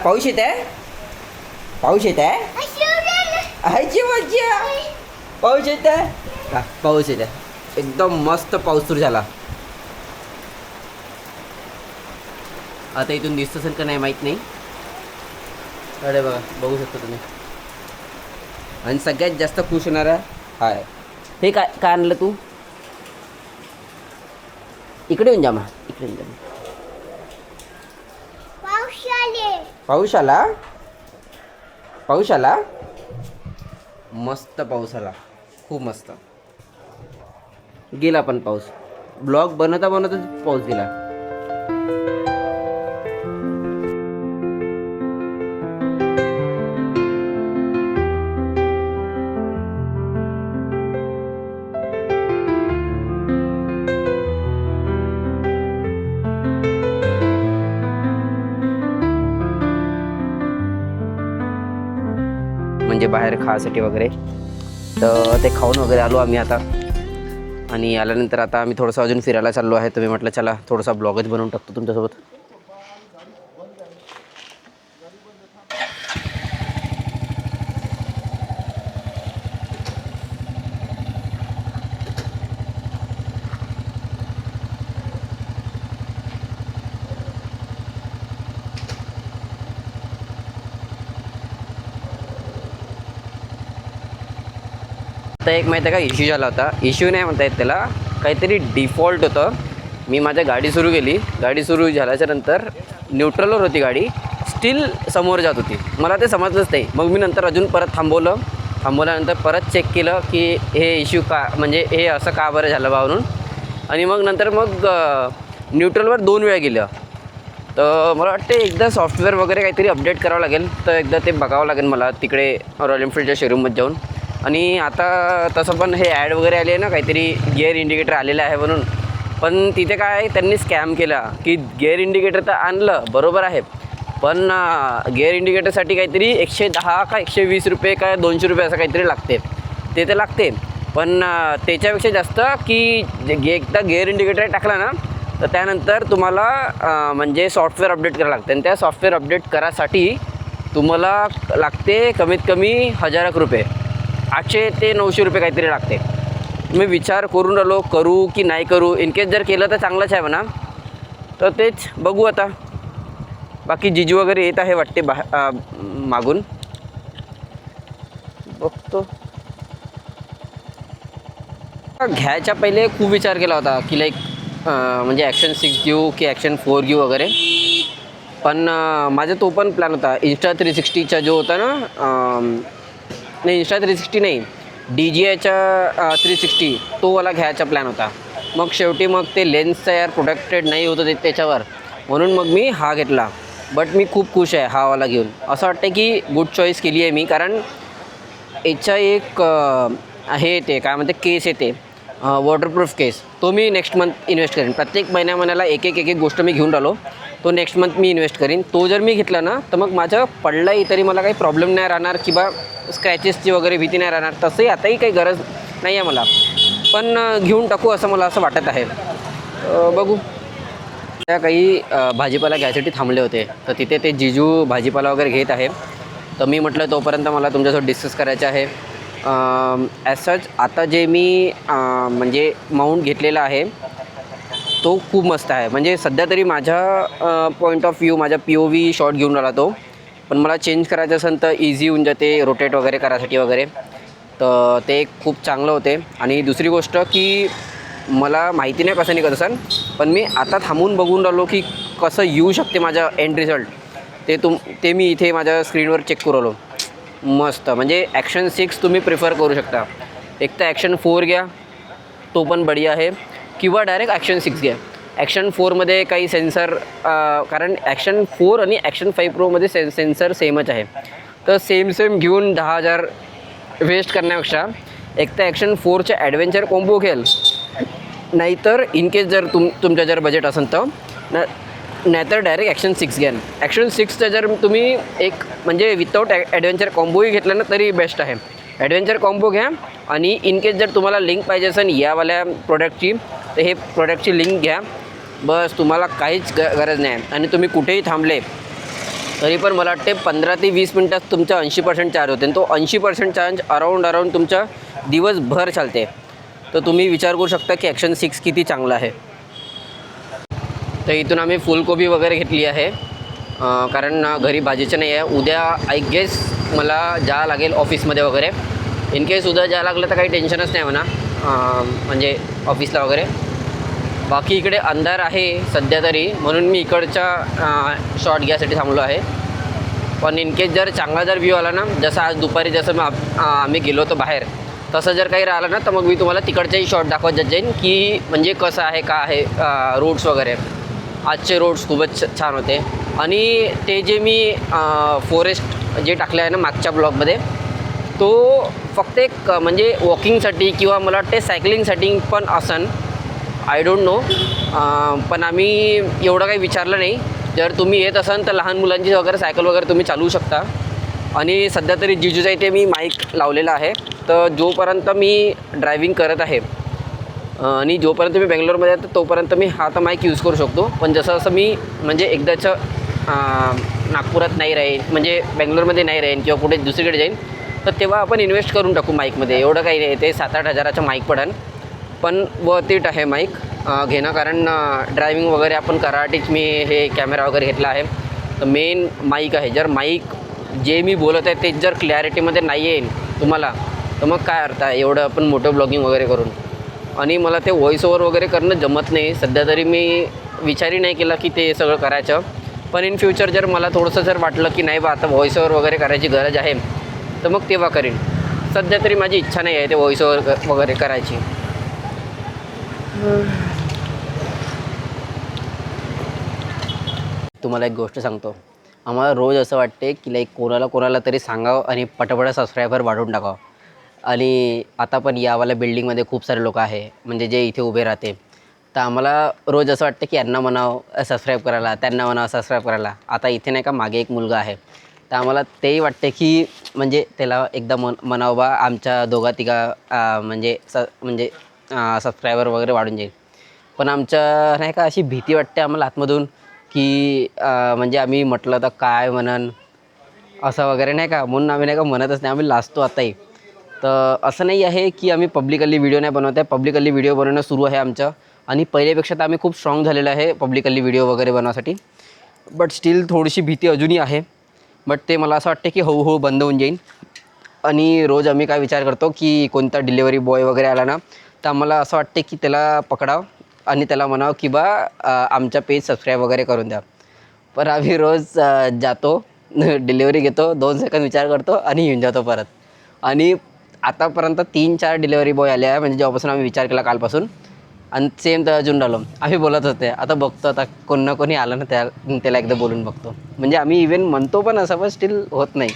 पाऊस येत आहे. पाऊस येत आहे. आयची मज्जा. पाऊस येत आहे का? पाऊस येत आहे. एकदम मस्त पाऊस सुरू झाला. आता इथून दिसत असेल का नाही माहीत नाही. अरे बघा, बघू शकता तुम्ही. आणि सगळ्यात जास्त खुश होणारा हाय. हे काय काय आणलं तू? इकडे येऊन जा मा, इकडे येऊन जा. पाऊस आला. पाऊस आला. मस्त पाऊस आला, खूप मस्त. गेला पण पाऊस. ब्लॉग बनवता बनवता पाऊस गेला. म्हणजे बाहेर खाण्यासाठी वगैरे, तर ते खाऊन वगैरे आलो आम्ही आता. आणि आल्यानंतर आता आम्ही थोडंसं अजून फिरायला चाललो आहे. तर मी म्हटलं चला थोडासा ब्लॉगच बनवून टाकतो तुमच्यासोबत. आता एक माहिती आहे का इश्यू झाला होता. इश्यू नाही म्हणता येत त्याला, काहीतरी डिफॉल्ट होतं. मी माझ्या गाडी सुरू केली. गाडी सुरू झाल्याच्या नंतर न्यूट्रलवर होती गाडी, स्टील समोर जात होती. मला ते समजलंच नाही. मग मी नंतर अजून परत थांबवल्यानंतर परत चेक केलं की हे इश्यू का, म्हणजे हे असं का बरं झालं बा म्हणून. आणि मग नंतर न्यूट्रलवर 2 वेळा गेलं. तर मला वाटते एकदा सॉफ्टवेअर वगैरे काहीतरी अपडेट करावं लागेल. तर एकदा ते बघावं लागेल मला तिकडे रॉयल एनफिल्डच्या शोरूममध्ये जाऊन. आणि आता तसं पण हे ॲड वगैरे आली आहे ना, काहीतरी गिअर इंडिकेटर आलेलं आहे म्हणून. पण तिथे काय त्यांनी स्कॅम केला की गिअर इंडिकेटर तर आणलं बरोबर आहे, पण गिअर इंडिकेटरसाठी काहीतरी 110 का 120 रुपये का 200 रुपये असं काहीतरी लागते. ते तर लागते, पण त्याच्यापेक्षा जास्त की एकदा गिअर इंडिकेटर टाकला ना, तर त्यानंतर तुम्हाला म्हणजे सॉफ्टवेअर अपडेट करावं लागते. आणि त्या सॉफ्टवेअर अपडेट करायसाठी तुम्हाला लागते कमीत कमी 1000 रुपये. 800 ते 900 रुपये काहीतरी लागते. मी विचार करून राहिलो करू की नाही करू. इनकेस जर केलं तर चांगलंच आहे म्हणा. तर तेच बघू आता. बाकी जिजू वगैरे येत आहे वाटते मागून, बघतो. घ्यायच्या पहिले खूप विचार केला होता की लाईक म्हणजे ॲक्शन 6 घेऊ की ॲक्शन 4 घेऊ वगैरे. पण माझा तो पण प्लॅन होता Insta360चा जो होता ना, नाही Insta360 नाही, DJIच्या 360 तो वाला घ्यायचा प्लॅन होता. मग शेवटी ते लेन्सचं यार प्रोटेक्टेड नाही होतं त्याच्यावर, म्हणून मग मी हा घेतला. बट मी खूप खुश आहे हा वाला घेऊन. असं वाटतं की गुड चॉईस केली आहे मी. कारण याचा एक हे येते काय म्हणते, केस येते, वॉटरप्रूफ केस. तो मी नेक्स्ट मंथ इन्व्हेस्ट करेन. प्रत्येक महिन्याला एक गोष्ट मी घेऊन राहिलो. तो नेक्स्ट मंथ मी इन्व्हेस्ट करीन. तो जर मी घेतला ना, तर मग माझं पडलाही तरी मला काही प्रॉब्लेम नाही राहणार किंवा स्क्रॅचेसची वगैरे भीती नाही राहणार. तसंही आताही काही गरज नाही आहे मला, पण घेऊन टाकू असं मला असं वाटत आहे. बघू. त्या काही भाजीपाला घ्यायसाठी थांबले होते, तर तिथे ते जिजू भाजीपाला वगैरे घेत आहे. तर मी म्हटलं तोपर्यंत मला तुमच्यासोबत डिस्कस करायचं आहे. ॲज सच आता जे मी म्हणजे माऊंट घेतलेला आहे तो खूप मस्त आहे. म्हणजे सध्या तरी माझ्या पॉईंट ऑफ व्ह्यू, माझा POV शॉट घेऊन राहिला तो. पण मला चेंज करायचं असेल तर इझी होऊन जाते रोटेट वगैरे करायसाठी वगैरे. तर ते खूप चांगलं होते. आणि दुसरी गोष्ट की मला माहिती नाही कसं निघत असेल, पण मी आता थांबून बघून राहिलो की कसं येऊ शकते माझा एंड रिझल्ट. ते मी इथे माझ्या स्क्रीनवर चेक करू राहिलो. मस्त. म्हणजे ॲक्शन 6 तुम्ही प्रिफर करू शकता. एक तर ॲक्शन 4 घ्या, तो पण बढिया आहे, किंवा डायरेक्ट ॲक्शन 6 घ्या. ॲक्शन 4मध्ये काही सेन्सर, कारण ॲक्शन 4 आणि ॲक्शन 5 प्रोमध्ये सेन्सर सेमच आहे. तर सेम घेऊन 10,000 वेस्ट करण्यापेक्षा एक तर ॲक्शन 4चे ॲडव्हेंचर कॉम्बो घेईल, नाहीतर इनकेस जर तुमचं जर बजेट असेल तर नाहीतर डायरेक्ट ॲक्शन 6 घ्या. ॲक्शन 6चं जर तुम्ही एक म्हणजे विदाऊट ॲडव्हेंचर कॉम्बोही घेतलं ना तरी बेस्ट आहे. ॲडव्हेंचर कॉम्बो घ्या. आणि इनकेस जर तुम्हाला लिंक पाहिजे असेल यावाल्या प्रोडक्टची, तर हे प्रोडक्टची लिंक घ्या. बस, तुम्हाला काहीच गरज नाही. आणि तुम्ही कुठेही थांबले तरी पण मला वाटते 15 ते 20 मिनटात तुमचा 80% चार्ज होते आणि तो 80% चार्ज अराऊंड तुमचा दिवसभर चालते. तर तुम्ही विचार करू शकता की ॲक्शन 6 किती चांगला आहे. तर इथून आम्ही फुलकोबी वगैरे घेतली आहे कारण घरी भाजीचं नाही आहे. उद्या आय गेस मला जा लागेल ऑफिसमध्ये वगैरे. इन केस उद्या जा लागलं तर काही टेन्शनच नाही म्हणा म्हणजे ऑफिसला वगैरे. बाकी इकडे अंधार आहे सध्या तरी, म्हणून मी इकडच्या शॉट घ्यायसाठी थांबलो आहे. पण इन केस जर चांगला जर व्ह्यू आला ना, जसं आज दुपारी जसं आम्ही गेलो होतो बाहेर, तसं जर काही राहिलं ना तर मग मी तुम्हाला तिकडचेही शॉट दाखवत जाईन की म्हणजे कसं आहे का आहे रोड्स वगैरे. आजचे रोड्स खूपच छान होते. आणि ते जे मी फॉरेस्ट जे टाकले आहे ना मागच्या ब्लॉगमध्ये, तो फक्त एक म्हणजे वॉकिंगसाठी किंवा मला वाटते सायकलिंगसाठी पण असन, आय डोंट नो. पण आम्ही एवढं काही विचारलं नाही. जर तुम्ही येत असाल तर लहान मुलांची वगैरे सायकल वगैरे तुम्ही चालवू शकता. आणि सध्या तरी जिजूच्या इथे मी माईक लावलेला आहे. तर जोपर्यंत मी ड्रायव्हिंग करत आहे आणि जोपर्यंत मी बेंगलोरमध्ये आहे तोपर्यंत मी हा तर माईक यूज करू शकतो. पण जसं मी म्हणजे एकदाचं नागपुरात नाही राहीन, म्हणजे बेंगलोरमध्ये नाही राहीन किंवा कुठे दुसरीकडे जाईन, तर तेव्हा आपण इन्व्हेस्ट करून टाकू माईकमध्ये. एवढं काही नाही, ते 7-8 हजाराचं माईक पडेल. पण वर्थ इट आहे माईक घेणं, कारण ड्रायव्हिंग वगैरे आपण करायसाठीच मी हे कॅमेरा वगैरे घेतला आहे. तर मेन माईक आहे. जर माईक जे मी बोलत आहे तेच जर क्लॅरिटीमध्ये नाही येईल तुम्हाला, तर मग काय अर्थ आहे एवढं आपण मोठं ब्लॉगिंग वगैरे करून. आणि मला ते व्हॉईस ओव्हर वगैरे करणं जमत नाही सध्या तरी. मी विचारही नाही केला की ते सगळं करायचं. पण इन फ्युचर जर मला थोडंसं जर वाटलं की नाही बा आता व्हॉईस ओव्हर वगैरे करायची गरज आहे, तर मग तेव्हा करीन. सध्या तरी माझी इच्छा नाही आहे ते व्हॉईस ओव्हर वगैरे करायची. तुम्हाला एक गोष्ट सांगतो. आम्हाला रोज असं वाटते की लाईक कोणाला तरी सांगावं आणि पटापट सबस्क्रायबर वाढवून टाकावं. आणि आता पण यावाल्या बिल्डिंगमध्ये खूप सारे लोक आहे म्हणजे जे इथे उभे राहते. तर आम्हाला रोज असं वाटतं की यांना म्हणावं सबस्क्राईब करायला, त्यांना म्हणावं सबस्क्राईब करायला. आता इथे नाही का मागे एक मुलगा आहे, तर आम्हाला तेही वाटते की म्हणजे त्याला एकदा म्हणावं बा आमच्या दोघा-तिघा म्हणजे सबस्क्रायबर वगैरे वाढून जाईल. पण आमच्या नाही का अशी भीती वाटते आम्हाला आतमधून की म्हणजे आम्ही म्हटलं तर काय म्हणन असं वगैरे नाही का, म्हणून आम्ही नाही का म्हणतच नाही. आम्ही लाजतो आताही. तर असं नाही आहे की आम्ही पब्लिकली व्हिडिओ नाही बनवत आहे. पब्लिकली व्हिडिओ बनवणं सुरू आहे आमचं. आणि पहिल्यापेक्षा तर आम्ही खूप स्ट्रॉंग झालेलं आहे पब्लिकली व्हिडिओ वगैरे बनवण्यासाठी. बट स्टील थोडीशी भीती अजूनही आहे. बट ते मला असं वाटते की हळूहळू बंद होऊन जाईल. आणि रोज आम्ही काय विचार करतो की कोणता डिलिव्हरी बॉय वगैरे आला ना, तर आम्हाला असं वाटते की त्याला पकडावं आणि त्याला म्हणावं की बा आमच्या पेज सबस्क्राईब वगैरे करून द्या. पण आम्ही रोज जातो, डिलिव्हरी घेतो, 2 सेकंद विचार करतो आणि येऊन जातो परत. आणि आतापर्यंत 3-4 डिलिव्हरी बॉय आले आहे म्हणजे जेव्हापासून आम्ही विचार केला कालपासून. आणि सेम तर अजून राहिलो. आम्ही बोलत होते आता बघतो, आता कोण ना कोणी आलं ना त्याला एकदा बोलून बघतो. म्हणजे आम्ही इव्हन म्हणतो पण असं, पण स्टील होत नाही.